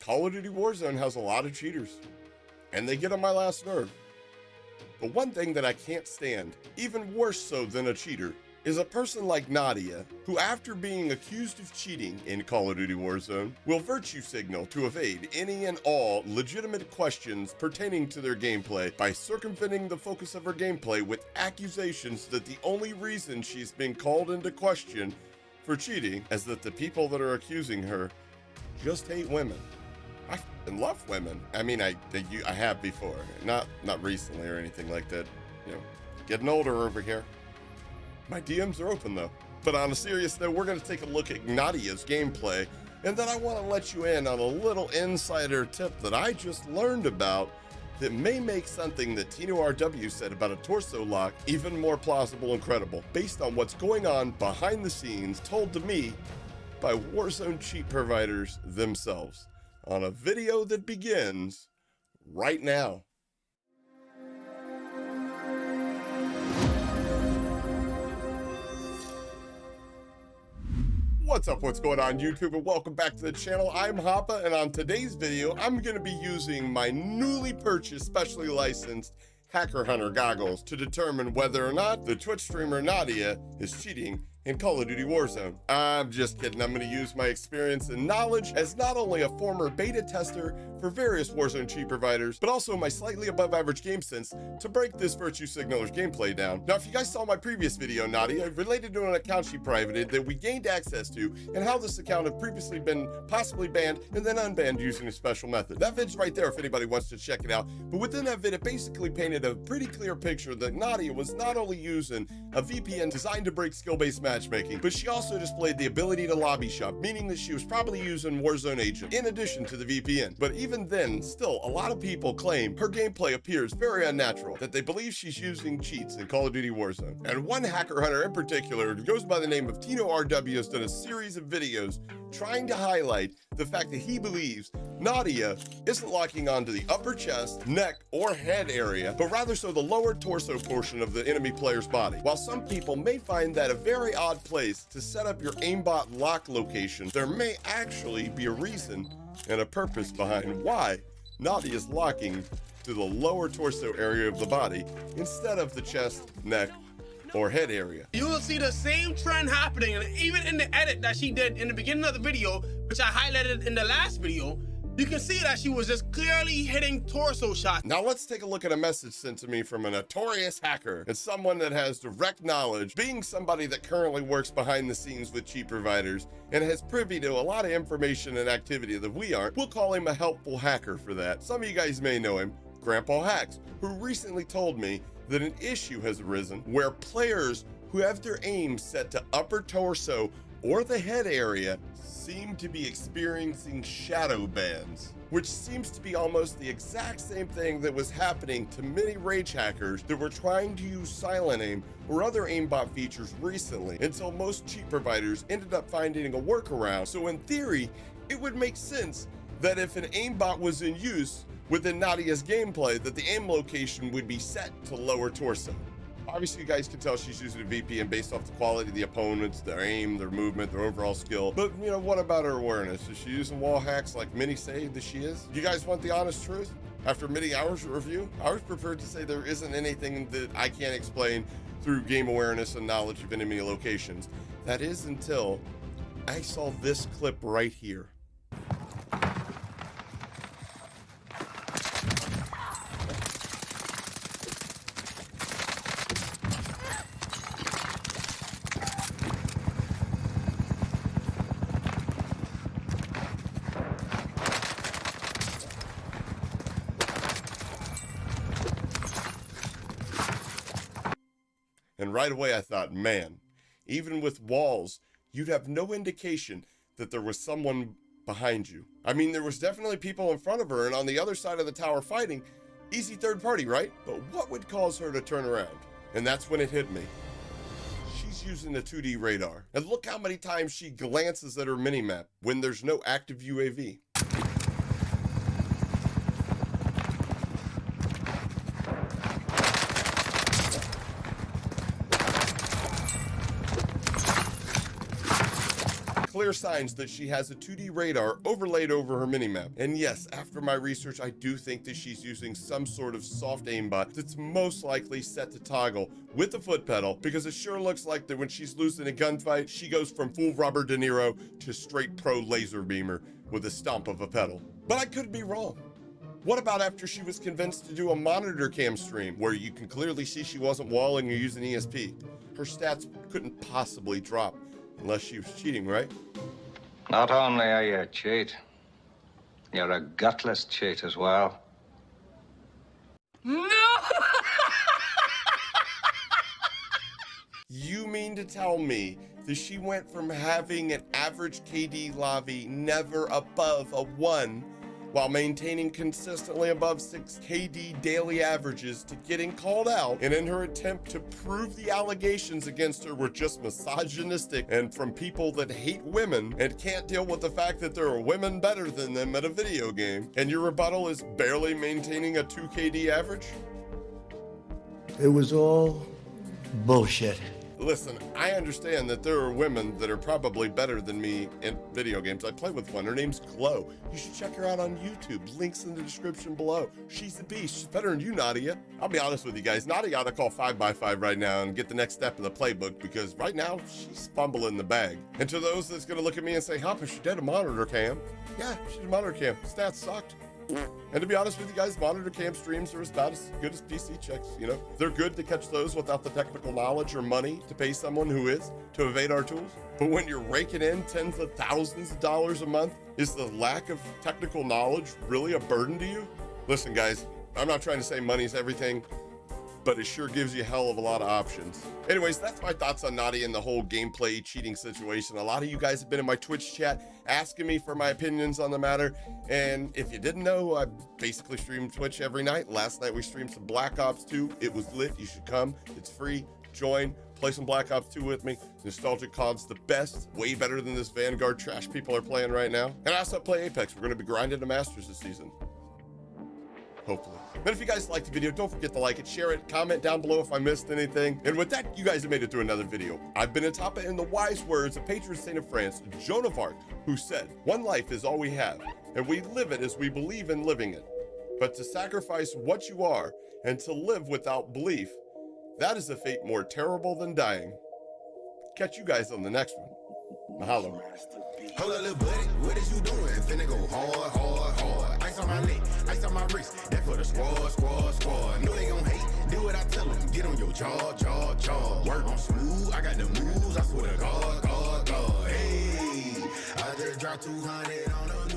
Call of Duty Warzone has a lot of cheaters, and they get on my last nerve. But one thing that I can't stand, even worse so than a cheater, is a person like Nadia, who after being accused of cheating in Call of Duty Warzone, will virtue signal to evade any and all legitimate questions pertaining to their gameplay by circumventing the focus of her gameplay with accusations that the only reason she's been called into question for cheating is that the people that are accusing her just hate women. I f***ing love women. I mean, I have before, not recently or anything like that. You know, getting older over here. My DMs are open though. But on a serious note, we're going to take a look at Nadia's gameplay, and then I want to let you in on a little insider tip that I just learned about that may make something that Tino RW said about a torso lock even more plausible and credible, based on what's going on behind the scenes told to me by Warzone cheat providers themselves, on a video that begins right now. What's up, what's going on YouTube, and welcome back to the channel. I'm Hapa, and on today's video, I'm going to be using my newly purchased, specially licensed Hacker Hunter goggles to determine whether or not the Twitch streamer Nadia is cheating in Call of Duty Warzone. I'm just kidding. I'm going to use my experience and knowledge as not only a former beta tester for various Warzone cheat providers, but also my slightly above average game sense to break this virtue signaler's gameplay down. Now, if you guys saw my previous video, Nadia, related to an account she privated that we gained access to and how this account had previously been possibly banned and then unbanned using a special method. That vid's right there if anybody wants to check it out. But within that vid, it basically painted a pretty clear picture that Nadia was not only using a VPN designed to break skill-based matchmaking, but she also displayed the ability to lobby shop, meaning that she was probably using Warzone Agent in addition to the VPN. But even then, still, a lot of people claim her gameplay appears very unnatural, that they believe she's using cheats in Call of Duty Warzone. And one hacker hunter in particular, who goes by the name of Tino RW, has done a series of videos trying to highlight the fact that he believes Nadia isn't locking onto the upper chest, neck, or head area, but rather so the lower torso portion of the enemy player's body. While some people may find that a very odd place to set up your aimbot lock location, there may actually be a reason and a purpose behind why Nadia is locking to the lower torso area of the body instead of the chest, neck, or head area. You will see the same trend happening, and even in the edit that she did in the beginning of the video, which I highlighted in the last video, you can see that she was just clearly hitting torso shots. Now let's take a look at a message sent to me from a notorious hacker and someone that has direct knowledge, being somebody that currently works behind the scenes with cheat providers and has privy to a lot of information and activity that we aren't. We'll call him a helpful hacker for that. Some of you guys may know him, Grandpa Hacks, who recently told me that an issue has arisen where players who have their aim set to upper torso or the head area seem to be experiencing shadow bans, which seems to be almost the exact same thing that was happening to many rage hackers that were trying to use silent aim or other aimbot features recently, until most cheat providers ended up finding a workaround. So in theory, it would make sense that if an aimbot was in use within Nadia's gameplay, that the aim location would be set to lower torso. Obviously, you guys can tell she's using a VPN based off the quality of the opponents, their aim, their movement, their overall skill. But, you know, what about her awareness? Is she using wall hacks like many say that she is? You guys want the honest truth? After many hours of review, I was prepared to say there isn't anything that I can't explain through game awareness and knowledge of enemy locations. That is until I saw this clip right here. And right away I thought, man, even with walls, you'd have no indication that there was someone behind you. I mean, there was definitely people in front of her and on the other side of the tower fighting. Easy third party, right? But what would cause her to turn around? And that's when it hit me. She's using the 2D radar. And look how many times she glances at her minimap when there's no active UAV. clear signs that she has a 2D radar overlaid over her minimap. And yes, after my research, I do think that she's using some sort of soft aimbot that's most likely set to toggle with the foot pedal, because it sure looks like that when she's losing a gunfight, she goes from full Robert De Niro to straight pro laser beamer with a stomp of a pedal. But I could be wrong. What about after she was convinced to do a monitor cam stream where you can clearly see she wasn't walling or using ESP? Her stats couldn't possibly drop unless she was cheating, right? Not only are you a cheat, you're a gutless cheat as well. No! You mean to tell me that she went from having an average KD lobby never above a 1 while maintaining consistently above 6 KD daily averages to getting called out, and in her attempt to prove the allegations against her were just misogynistic and from people that hate women and can't deal with the fact that there are women better than them at a video game, and your rebuttal is barely maintaining a 2 KD average? It was all bullshit. Listen, I understand that there are women that are probably better than me in video games. I play with one. Her name's Glow. You should check her out on YouTube. Links in the description below. She's a beast. She's better than you, Nadia. I'll be honest with you guys. Nadia ought to call 5x5 right now and get the next step in the playbook, because right now she's fumbling the bag. And to those that's going to look at me and say, Hapa, she did a monitor cam. Yeah, she did a monitor cam. Stats sucked. And to be honest with you guys, monitor cam streams are about as good as PC checks, you know? They're good to catch those without the technical knowledge or money to pay someone who is to evade our tools. But when you're raking in tens of thousands of dollars a month, is the lack of technical knowledge really a burden to you? Listen, guys, I'm not trying to say money's everything, but it sure gives you a hell of a lot of options. Anyways, that's my thoughts on Nadia and the whole gameplay cheating situation. A lot of you guys have been in my Twitch chat asking me for my opinions on the matter. And if you didn't know, I basically stream Twitch every night. Last night we streamed some Black Ops 2. It was lit. You should come. It's free. Join. Play some Black Ops 2 with me. Nostalgic COD's the best. Way better than this Vanguard trash people are playing right now. And I also play Apex. We're going to be grinding to Masters this season. Hopefully. But if you guys liked the video, don't forget to like it, share it, comment down below if I missed anything. And with that, you guys have made it through another video. I've been Hapa, in the wise words of patron saint of France, Joan of Arc, who said, "One life is all we have, and we live it as we believe in living it. But to sacrifice what you are and to live without belief, that is a fate more terrible than dying." Catch you guys on the next one. Mahalo. Hold up, little buddy, what is you doing? Finna go hard, hard, hard. Ice on my neck, ice on my wrist. That for the squad, squad, squad. Know they gon' hate, do what I tell them. Get on your jaw, jaw, jaw. Work on smooth, I got the moves. I swear to God, God, God. Hey, I just dropped 200 on a